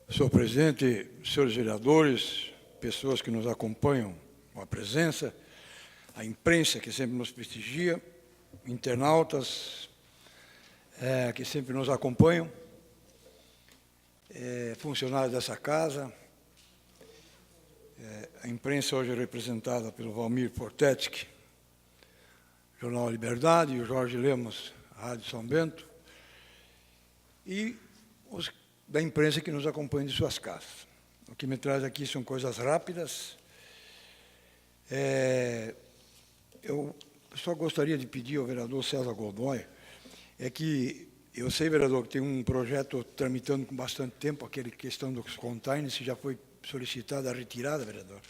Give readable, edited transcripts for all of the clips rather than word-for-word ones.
Senhor presidente, senhores vereadores, pessoas que nos acompanham com a presença, a imprensa que sempre nos prestigia, internautas que sempre nos acompanham, funcionários dessa casa, a imprensa hoje é representada pelo Valmir Fortetsky, Jornal Liberdade, e o Jorge Lemos, Rádio São Bento, e os da imprensa que nos acompanha de suas casas. O que me traz aqui são coisas rápidas. Eu só gostaria de pedir ao vereador César Godoy, que eu sei, vereador, que tem um projeto tramitando com bastante tempo, aquele questão dos containers, se já foi solicitada a retirada, vereador.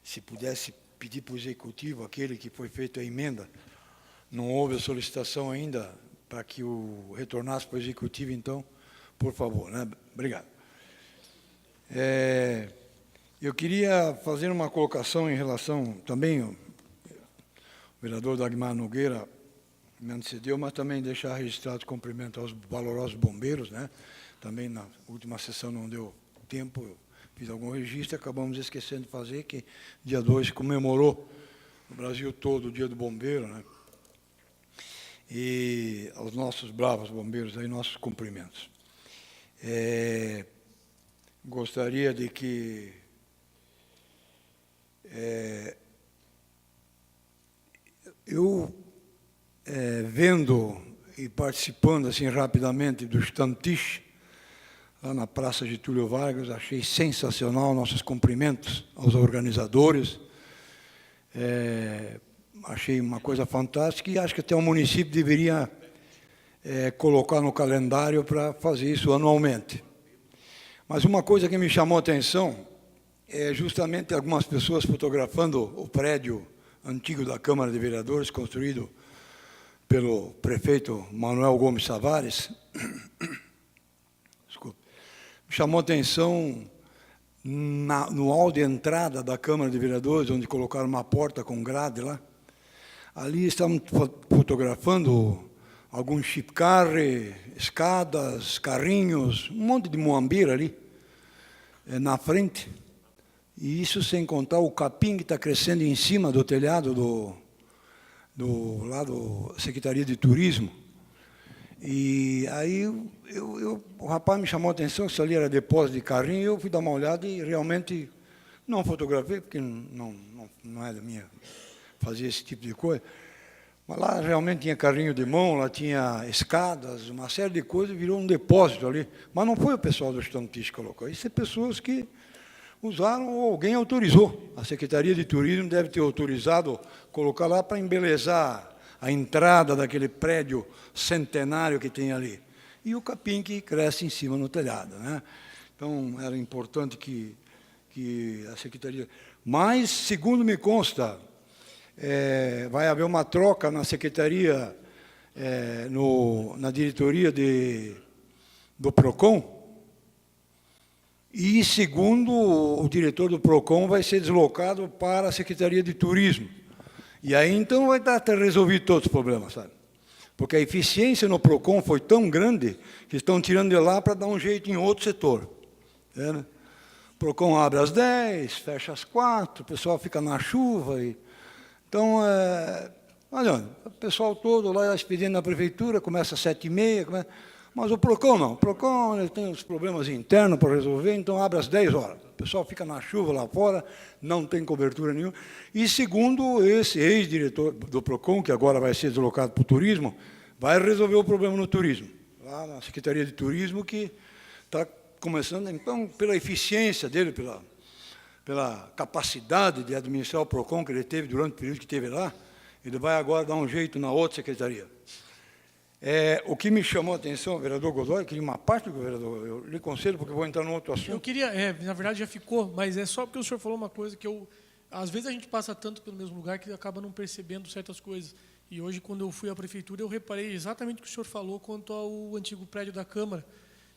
Se pudesse pedir para o executivo, aquele que foi feita a emenda, não houve a solicitação ainda, para que o retornasse para o executivo, então, por favor, né? Obrigado. Eu queria fazer uma colocação em relação, também, o vereador Dagmar Nogueira me antecedeu, mas também deixar registrado cumprimento aos valorosos bombeiros, né? Também na última sessão não deu tempo, eu fiz algum registro, acabamos esquecendo de fazer, que dia 2 comemorou no Brasil todo o Dia do Bombeiro, né? E aos nossos bravos bombeiros, aí nossos cumprimentos. Gostaria de que eu, vendo e participando assim rapidamente do Stantish, lá na Praça Getúlio Vargas, achei sensacional, nossos cumprimentos aos organizadores, achei uma coisa fantástica e acho que até o município deveria colocar no calendário para fazer isso anualmente. Mas uma coisa que me chamou a atenção é justamente algumas pessoas fotografando o prédio antigo da Câmara de Vereadores, construído pelo prefeito Manuel Gomes Tavares. Desculpe. Me chamou a atenção no hall de entrada da Câmara de Vereadores, onde colocaram uma porta com grade lá. Ali estavam fotografando alguns chipcarre, escadas, carrinhos, um monte de muambira ali, na frente. E isso sem contar o capim que está crescendo em cima do telhado lá da Secretaria de Turismo. E aí o rapaz me chamou a atenção, que isso ali era depósito de carrinho, e eu fui dar uma olhada e realmente não fotografei, porque não é da minha fazer esse tipo de coisa. Mas lá realmente tinha carrinho de mão, lá tinha escadas, uma série de coisas, virou um depósito ali. Mas não foi o pessoal do Stantish que colocou, isso é pessoas que usaram ou alguém autorizou. A Secretaria de Turismo deve ter autorizado colocar lá para embelezar a entrada daquele prédio centenário que tem ali. E o capim que cresce em cima no telhado, né? Então, era importante que a Secretaria... Mas, segundo me consta, vai haver uma troca na Secretaria, na diretoria do PROCON, e, segundo o diretor do PROCON, vai ser deslocado para a Secretaria de Turismo. E aí, então, vai estar resolvido todos os problemas, sabe? Porque a eficiência no PROCON foi tão grande que estão tirando de lá para dar um jeito em outro setor. Né? O PROCON abre às 10, fecha às 4, o pessoal fica na chuva. Então, olha, o pessoal todo lá expedindo na prefeitura, começa às 7h30, mas o PROCON não. O PROCON ele tem os problemas internos para resolver, então abre às 10 horas. O pessoal fica na chuva lá fora, não tem cobertura nenhuma. E, segundo esse ex-diretor do PROCON, que agora vai ser deslocado para o turismo, vai resolver o problema no turismo. Lá na Secretaria de Turismo, que está começando, então, pela eficiência dele, pela capacidade de administrar o PROCON que ele teve durante o período que esteve lá, ele vai agora dar um jeito na outra secretaria. O que me chamou a atenção, vereador Godoy, queria uma parte do vereador, eu lhe concedo, porque vou entrar num outro assunto. Eu queria, na verdade já ficou, mas é só porque o senhor falou uma coisa que às vezes a gente passa tanto pelo mesmo lugar que acaba não percebendo certas coisas. E hoje, quando eu fui à prefeitura, eu reparei exatamente o que o senhor falou quanto ao antigo prédio da Câmara.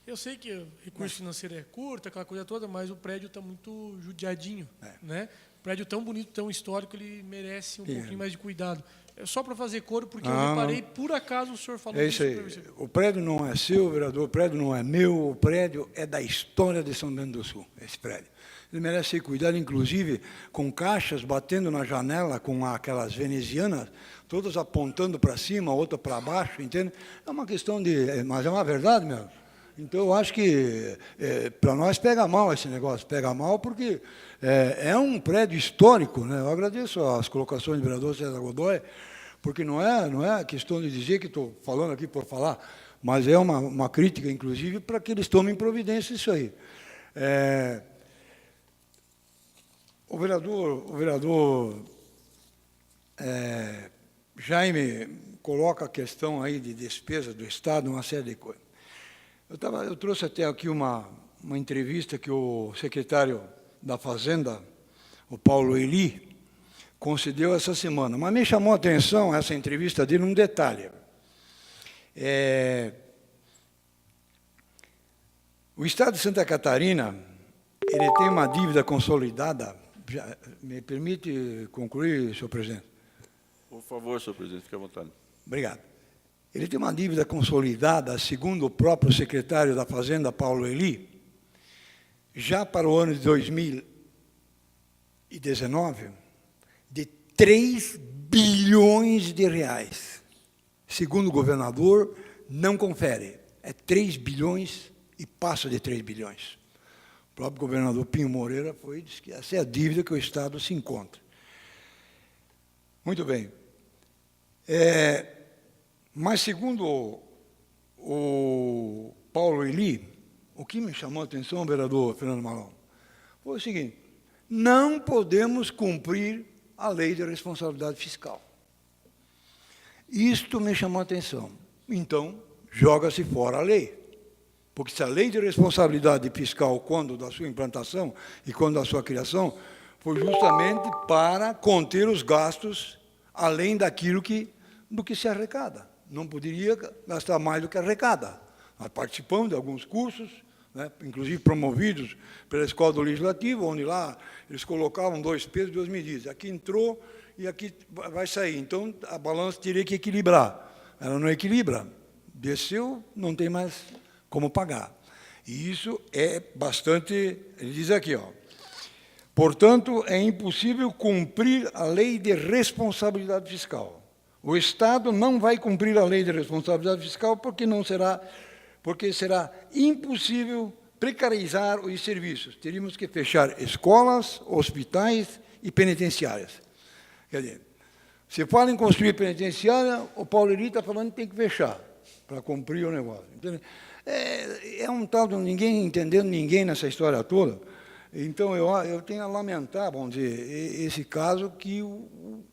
Eu sei que o recurso financeiro é curto, aquela coisa toda, mas o prédio está muito judiadinho. Né? Um prédio tão bonito, tão histórico, ele merece um pouquinho mais de cuidado. É só para fazer coro, porque eu Não, reparei, por acaso o senhor falou É isso aí. O prédio não é seu, vereador, o prédio não é meu, o prédio é da história de São Bento do Sul, esse prédio. Ele merece ser cuidado, inclusive, com caixas batendo na janela, com aquelas venezianas, todas apontando para cima, outra para baixo, entende? É uma questão de... Mas é uma verdade, meu. Então, eu acho que, para nós, pega mal esse negócio. Pega mal porque é um prédio histórico, né? Eu agradeço as colocações do vereador César Godoy, porque não é questão de dizer que estou falando aqui por falar, mas é uma crítica, inclusive, para que eles tomem providência isso aí. O vereador Jaime coloca a questão aí de despesa do Estado, uma série de coisas. Eu trouxe até aqui uma entrevista que o secretário da Fazenda, o Paulo Eli, concedeu essa semana. Mas me chamou a atenção essa entrevista dele um detalhe. O Estado de Santa Catarina, ele tem uma dívida consolidada. Me permite concluir, senhor presidente? Por favor, senhor presidente, fique à vontade. Obrigado. Ele tem uma dívida consolidada, segundo o próprio secretário da Fazenda, Paulo Eli, já para o ano de 2019, de 3 bilhões de reais. Segundo o governador, não confere. É 3 bilhões e passa de 3 bilhões. O próprio governador Pinho Moreira foi e disse que essa é a dívida que o Estado se encontra. Muito bem. Mas, segundo o Paulo Eli, o que me chamou a atenção, vereador Fernando Malão, foi o seguinte: não podemos cumprir a lei de responsabilidade fiscal. Isto me chamou a atenção. Então, joga-se fora a lei. Porque se a lei de responsabilidade fiscal, quando da sua implantação e quando da sua criação, foi justamente para conter os gastos além do que se arrecada. Não poderia gastar mais do que arrecada. Nós participamos de alguns cursos, né, inclusive promovidos pela Escola do Legislativo, onde lá eles colocavam 2 pesos e 2 medidas. Aqui entrou e aqui vai sair. Então, a balança teria que equilibrar. Ela não equilibra. Desceu, não tem mais como pagar. E isso é bastante... Ele diz aqui, ó, portanto, é impossível cumprir a lei de responsabilidade fiscal. O Estado não vai cumprir a lei de responsabilidade fiscal porque será impossível precarizar os serviços. Teríamos que fechar escolas, hospitais e penitenciárias. Quer dizer, se fala em construir penitenciária, o Paulo Eli está falando que tem que fechar para cumprir o negócio. Entende? É um tal de ninguém entendendo ninguém nessa história toda. Então, eu tenho a lamentar, vamos dizer, esse caso que o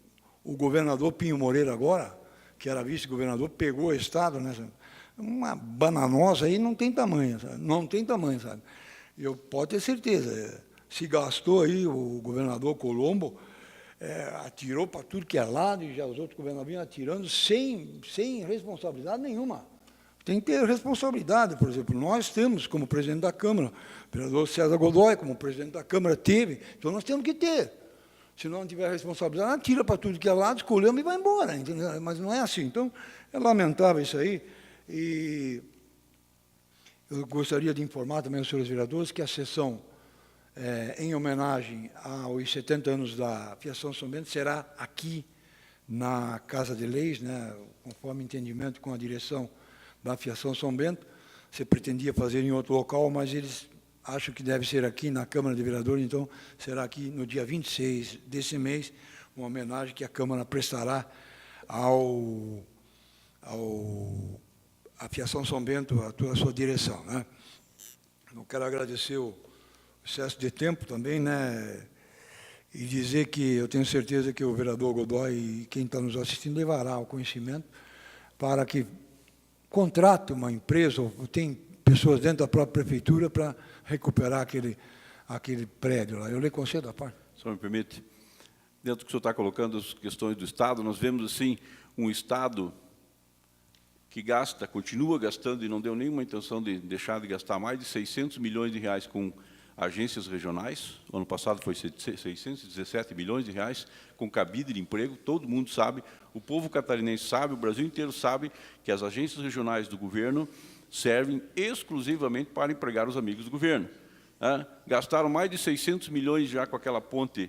governador Pinho Moreira agora, que era vice-governador, pegou o Estado nessa... Uma bananosa aí não tem tamanho, sabe? Não tem tamanho, sabe? Eu posso ter certeza, se gastou aí o governador Colombo, atirou para tudo que é lado, e já os outros governadores vinham atirando sem responsabilidade nenhuma. Tem que ter responsabilidade, por exemplo, nós temos como presidente da Câmara, o vereador César Godoy, como presidente da Câmara, teve, então nós temos que ter. Se não tiver responsabilidade, atira para tudo que é lado, escolhemos e vai embora, entendeu? Mas não é assim. Então, é lamentável isso aí. E eu gostaria de informar também os senhores vereadores que a sessão, em homenagem aos 70 anos da Fiação São Bento, será aqui na Casa de Leis, né, conforme entendimento com a direção da Fiação São Bento. Se pretendia fazer em outro local, mas eles acham que deve ser aqui na Câmara de Vereadores, então será aqui no dia 26 desse mês, uma homenagem que a Câmara prestará à Fiação São Bento, a toda a sua direção, né? Eu quero agradecer o excesso de tempo também, né? E dizer que eu tenho certeza que o vereador Godoy e quem está nos assistindo levará ao conhecimento para que contrate uma empresa, ou tem pessoas dentro da própria prefeitura para recuperar aquele prédio lá. Eu lhe concedo a parte. Se me permite, dentro do que o senhor está colocando, as questões do Estado, nós vemos, assim, um Estado que continua gastando e não deu nenhuma intenção de deixar de gastar mais de 600 milhões de reais com agências regionais. O ano passado foi 617 milhões de reais, com cabide de emprego. Todo mundo sabe, o povo catarinense sabe, o Brasil inteiro sabe que as agências regionais do governo servem exclusivamente para empregar os amigos do governo. Gastaram mais de 600 milhões já com aquela ponte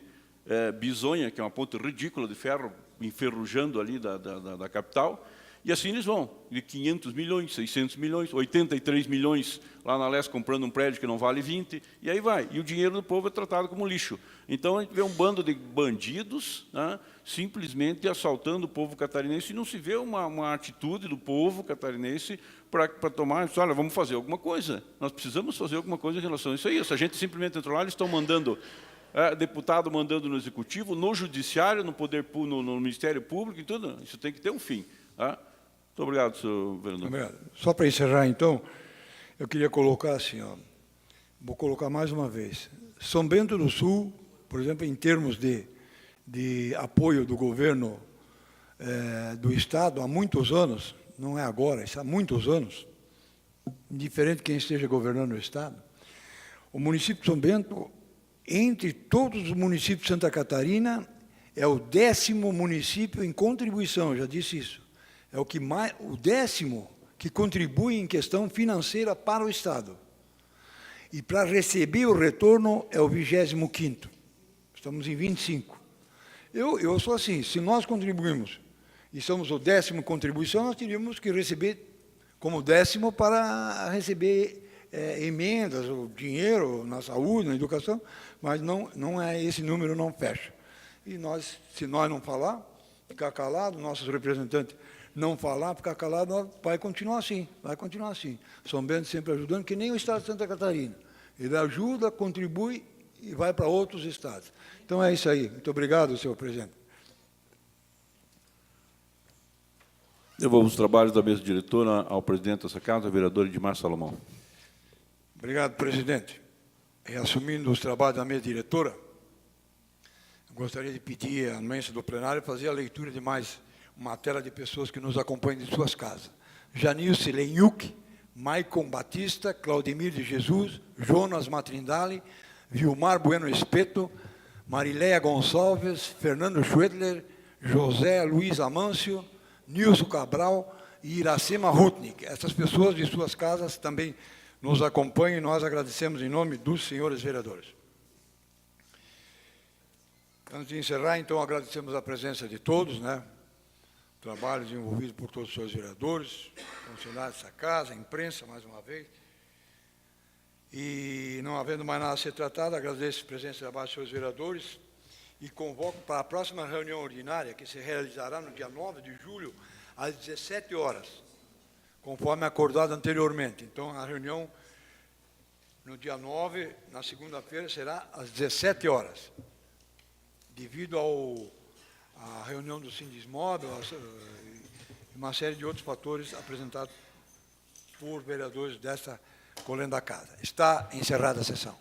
bizonha, que é uma ponte ridícula de ferro, enferrujando ali da capital. E assim eles vão, de 500 milhões, 600 milhões, 83 milhões lá na Leste comprando um prédio que não vale 20, e aí vai. E o dinheiro do povo é tratado como lixo. Então, a gente vê um bando de bandidos, né, simplesmente assaltando o povo catarinense, e não se vê uma atitude do povo catarinense para tomar, olha, vamos fazer alguma coisa. Nós precisamos fazer alguma coisa em relação a isso aí. Se a gente simplesmente entrou lá, eles estão mandando, deputado mandando no Executivo, no Judiciário, no Poder Público, no Ministério Público e tudo. Isso tem que ter um fim. Muito obrigado, senhor vereador. Obrigado. Só para encerrar, então, eu queria colocar assim, vou colocar mais uma vez. São Bento do Sul, por exemplo, em termos de apoio do governo do Estado, há muitos anos, não é agora, isso há muitos anos, indiferente de quem esteja governando o Estado, o município de São Bento, entre todos os municípios de Santa Catarina, é o 10º município em contribuição, já disse isso. É o 10º que contribui em questão financeira para o Estado. E para receber o retorno é o 25º. Estamos em 25. Eu sou assim, se nós contribuímos e somos o 10º contribuição, nós teríamos que receber como 10º para receber emendas, ou dinheiro na saúde, na educação, mas não é esse número, não fecha. E nós, se nós não falar, ficar calado, nossos representantes não falar, ficar calado, vai continuar assim, vai continuar assim. São Bento sempre ajudando, que nem o Estado de Santa Catarina. Ele ajuda, contribui e vai para outros estados. Então é isso aí. Muito obrigado, senhor presidente. Devolvo os trabalhos da mesa diretora ao presidente dessa casa, vereador Edmar Salomão. Obrigado, presidente. Reassumindo os trabalhos da mesa diretora, gostaria de pedir à anuência do plenário fazer a leitura de mais uma tela de pessoas que nos acompanham de suas casas. Janilce Lenhuc, Maicon Batista, Claudemir de Jesus, Jonas Matrindali, Vilmar Bueno Espeto, Marileia Gonçalves, Fernando Schwedler, José Luiz Amâncio, Nilson Cabral e Iracema Rutnik. Essas pessoas de suas casas também nos acompanham e nós agradecemos em nome dos senhores vereadores. Antes de encerrar, então, agradecemos a presença de todos, trabalho desenvolvido por todos os senhores vereadores, funcionários dessa casa, a imprensa, mais uma vez. E, não havendo mais nada a ser tratado, agradeço a presença e trabalho dos senhores vereadores e convoco para a próxima reunião ordinária, que se realizará no dia 9 de julho, às 17 horas, conforme acordado anteriormente. Então, a reunião no dia 9, na segunda-feira, será às 17 horas. Devido à reunião do Sindismóvel e uma série de outros fatores apresentados por vereadores desta colenda da casa. Está encerrada a sessão.